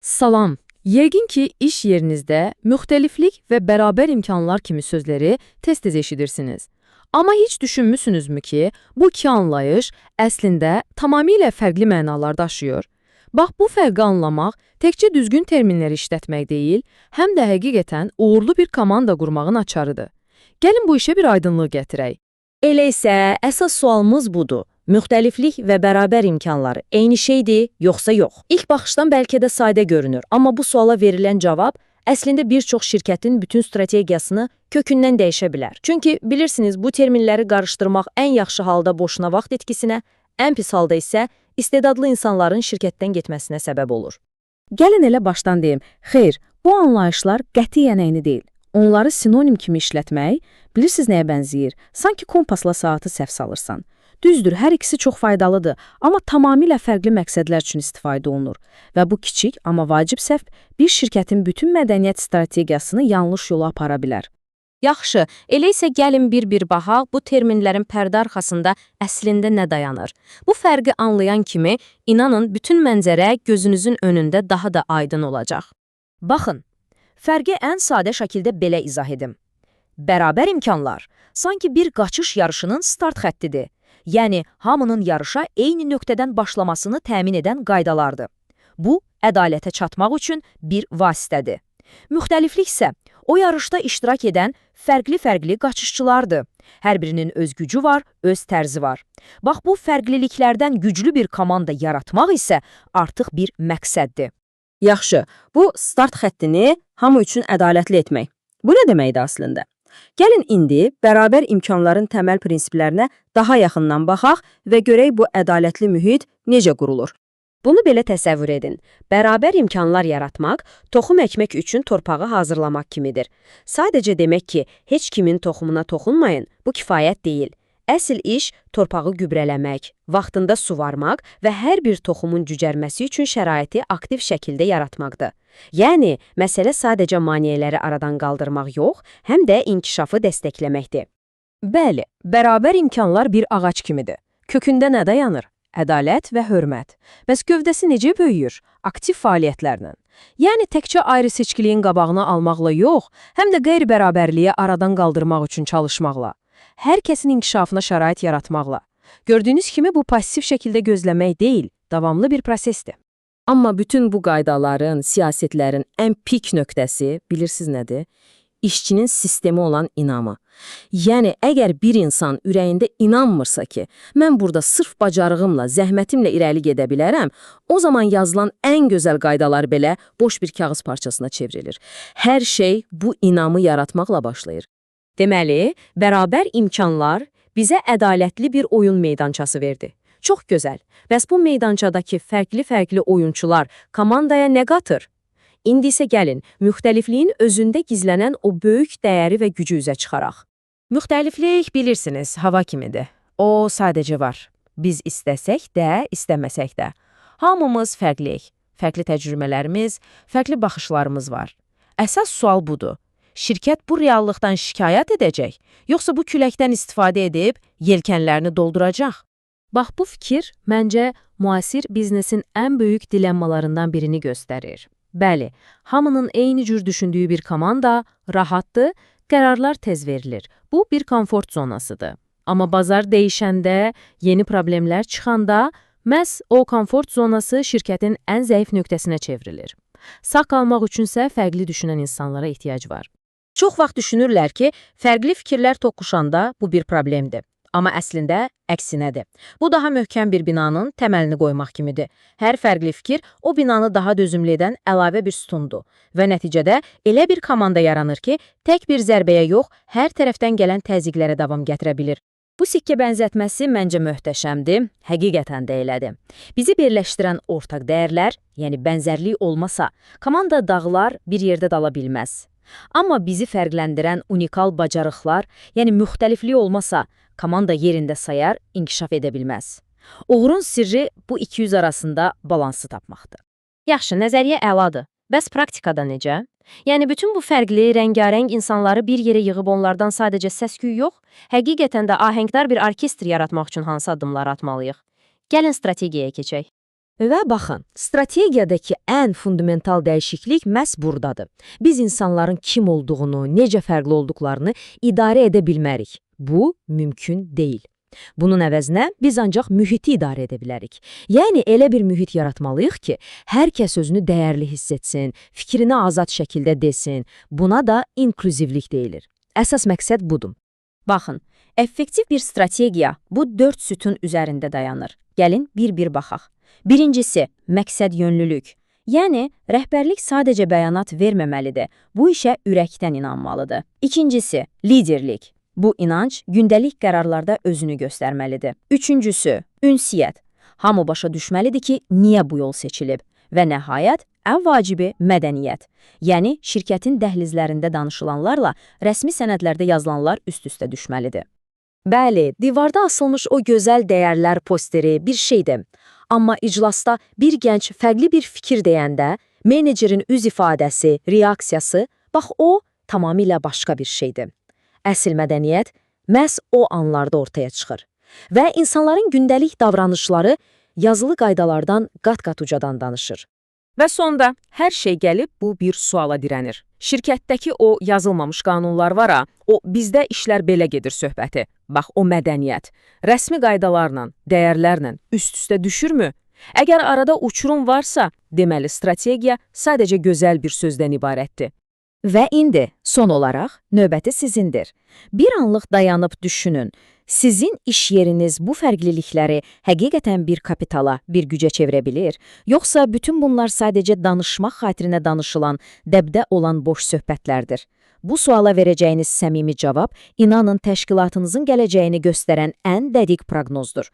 Salam. Yəqin ki, iş yerinizdə müxtəliflik və bərabər imkanlar kimi sözləri tez-tez eşidirsiniz. Amma heç düşünmüsünüzmü ki, bu iki anlayış əslində tamamilə fərqli mənalar daşıyır? Bax, bu fərqi anlamaq təkcə düzgün terminləri işlətmək deyil, həm də həqiqətən uğurlu bir komanda qurmağın açarıdır. Gəlin bu işə bir aydınlıq gətirək. Elə isə əsas sualımız budur. Müxtəliflik və bərabər imkanlar eyni şeydir, yoxsa yox? İlk baxışdan bəlkə də sadə görünür, amma bu suala verilən cavab əslində bir çox şirkətin bütün strategiyasını kökündən dəyişə bilər. Çünki bilirsiniz, bu terminləri qarışdırmaq ən yaxşı halda boşuna vaxt itkisinə, ən pis halda isə istedadlı insanların şirkətdən getməsinə səbəb olur. Gəlin elə başdan deyim. Xeyr, bu anlayışlar qətiyyən eyni deyil. Onları sinonim kimi işlətmək, bilirsiniz nəyə bənzəyir? Sanki kompasla saatı səhv salırsan. Düzdür, hər ikisi çox faydalıdır, amma tamamilə fərqli məqsədlər üçün istifadə olunur və bu kiçik, amma vacib səhv bir şirkətin bütün mədəniyyət strategiyasını yanlış yola apara bilər. Yaxşı, elə isə gəlin bir-bir baxaq, bu terminlərin pərdə arxasında əslində nə dayanır? Bu fərqi anlayan kimi, inanın, bütün mənzərə gözünüzün önündə daha da aydın olacaq. Baxın, fərqi ən sadə şəkildə belə izah edim. Bərabər imkanlar sanki bir qaçış yarışının start xəttidir. Yəni, hamının yarışa eyni nöqtədən başlamasını təmin edən qaydalardır. Bu, ədalətə çatmaq üçün bir vasitədir. Müxtəliflik isə o yarışda iştirak edən fərqli-fərqli qaçışçılardır. Hər birinin öz gücü var, öz tərzi var. Bax, bu fərqliliklərdən güclü bir komanda yaratmaq isə artıq bir məqsəddir. Yaxşı, bu start xəttini hamı üçün ədalətli etmək. Bu nə deməkdir əslində? Gəlin indi bərabər imkanların təməl prinsiplərinə daha yaxından baxaq və görək bu ədalətli mühit necə qurulur. Bunu belə təsəvvür edin. Bərabər imkanlar yaratmaq, toxum əkmək üçün torpağı hazırlamaq kimidir. Sadəcə demək ki, heç kimin toxumuna toxunmayın, bu kifayət deyil. Əsl iş torpağı gübrələmək, vaxtında suvarmaq və hər bir toxumun cücərməsi üçün şəraiti aktiv şəkildə yaratmaqdır. Yəni, məsələ sadəcə maneələri aradan qaldırmaq yox, həm də inkişafı dəstəkləməkdir. Bəli, bərabər imkanlar bir ağac kimidir. Kökündə nə dayanır? Ədalət və hörmət. Bəs gövdəsi necə böyüyür? Aktiv fəaliyyətlərlə. Yəni, təkcə ayrı-seçkiliyin qabağını almaqla yox, həm də qeyri-bərabərliyi aradan qaldırmaq üçün çalışmaqla. Hər kəsin inkişafına şərait yaratmaqla. Gördüyünüz kimi bu passiv şəkildə gözləmək deyil, davamlı bir prosesdir. Amma bütün bu qaydaların, siyasətlərin ən pik nöqtəsi, bilirsiniz nədir? İşçinin sistemi olan inamı. Yəni, əgər bir insan ürəyində inanmırsa ki, mən burada sırf bacarığımla, zəhmətimlə irəli gedə bilərəm, o zaman yazılan ən gözəl qaydalar belə boş bir kağız parçasına çevrilir. Hər şey bu inamı yaratmaqla başlayır. Deməli, bərabər imkanlar bizə ədalətli bir oyun meydançası verdi. Çox gözəl. Bəs bu meydançadakı fərqli-fərqli oyunçular komandaya nə qatır? İndi isə gəlin, müxtəlifliyin özündə gizlənən o böyük dəyəri və gücü üzə çıxaraq. Müxtəliflik, bilirsiniz, hava kimidir. O sadəcə var. Biz istəsək də, istəməsək də. Hamımız fərqliyik. Fərqli təcrübələrimiz, fərqli baxışlarımız var. Əsas sual budur. Şirkət bu reallıqdan şikayət edəcək, yoxsa bu küləkdən istifadə edib yelkənlərini dolduracaq? Bax, bu fikir məncə müasir biznesin ən böyük dilemmalarından birini göstərir. Bəli, hamının eyni cür düşündüyü bir komanda rahatdır, qərarlar tez verilir. Bu bir komfort zonasıdır. Amma bazar dəyişəndə, yeni problemlər çıxanda, məhz o komfort zonası şirkətin ən zəif nöqtəsinə çevrilir. Sağ qalmaq üçünsə fərqli düşünən insanlara ehtiyac var. Çox vaxt düşünürlər ki, fərqli fikirlər toqquşanda bu bir problemdir. Amma əslində əksinədir. Bu daha möhkəm bir binanın təməlini qoymaq kimidir. Hər fərqli fikir o binanı daha dözümlü edən əlavə bir sütundur. Və nəticədə elə bir komanda yaranır ki, tək bir zərbəyə yox, hər tərəfdən gələn təzyiqlərə davam gətirə bilir. Bu sikkə bənzətməsi məncə möhtəşəmdir, həqiqətən də elədir. Bizi birləşdirən ortaq dəyərlər, yəni bənzərlik olmasa, komanda dağlar bir yerdə dala bilməz. Amma bizi fərqləndirən unikal bacarıqlar, yəni müxtəliflik olmasa, komanda yerində sayar, inkişaf edə bilməz. Uğurun sirri bu iki yüz arasında balansı tapmaqdır. Yaxşı, nəzəriyyə əladır. Bəs praktikada necə? Yəni, bütün bu fərqli, rəngarəng insanları bir yerə yığıb onlardan sadəcə səs-küy yox, həqiqətən də ahəngdar bir orkestr yaratmaq üçün hansı addımları atmalıyıq? Gəlin strategiyaya keçək. Və baxın, strategiyadakı ən fundamental dəyişiklik məhz buradadır. Biz insanların kim olduğunu, necə fərqli olduqlarını idarə edə bilmərik. Bu mümkün deyil. Bunun əvəzinə biz ancaq mühiti idarə edə bilərik. Yəni elə bir mühit yaratmalıyıq ki, hər kəs özünü dəyərli hiss etsin, fikrini azad şəkildə desin. Buna da inklüzivlik deyilir. Əsas məqsəd budur. Baxın, effektiv bir strategiya bu 4 sütun üzərində dayanır. Gəlin bir-bir baxaq. Birincisi, məqsəd yönlülük. Yəni, rəhbərlik sadəcə bəyanat verməməlidir. Bu işə ürəkdən inanmalıdır. İkincisi, liderlik. Bu inanc gündəlik qərarlarda özünü göstərməlidir. Üçüncüsü, ünsiyyət. Hamı başa düşməlidir ki, niyə bu yol seçilib. Və nəhayət, ən vacibi mədəniyyət. Yəni, şirkətin dəhlizlərində danışılanlarla rəsmi sənədlərdə yazılanlar üst-üstə düşməlidir. Bəli, divarda asılmış o gözəl dəyərlər posteri bir şeydir. Amma iclasda bir gənc fərqli bir fikir deyəndə, menecerin üz ifadəsi, reaksiyası, bax o tamamilə başqa bir şeydir. Əsl mədəniyyət məhz o anlarda ortaya çıxır. Və insanların gündəlik davranışları yazılı qaydalardan qat-qat ucadan danışır. Və sonda hər şey gəlib bu bir suala dirənir. Şirkətdəki o yazılmamış qanunlar var ha, o bizdə işlər belə gedir söhbəti. Bax o mədəniyyət, rəsmi qaydalarla, dəyərlərlə üst-üstə düşürmü? Əgər arada uçurum varsa, deməli strategiya sadəcə gözəl bir sözdən ibarətdir. Və indi son olaraq növbəti sizindir. Bir anlıq dayanıb düşünün. Sizin iş yeriniz bu fərqlilikləri həqiqətən bir kapitala, bir gücə çevirə bilir? Yoxsa bütün bunlar sadəcə danışmaq xatirinə danışılan, dəbdə olan boş söhbətlərdir? Bu suala verəcəyiniz səmimi cavab, inanın təşkilatınızın gələcəyini göstərən ən dəqiq proqnozdur.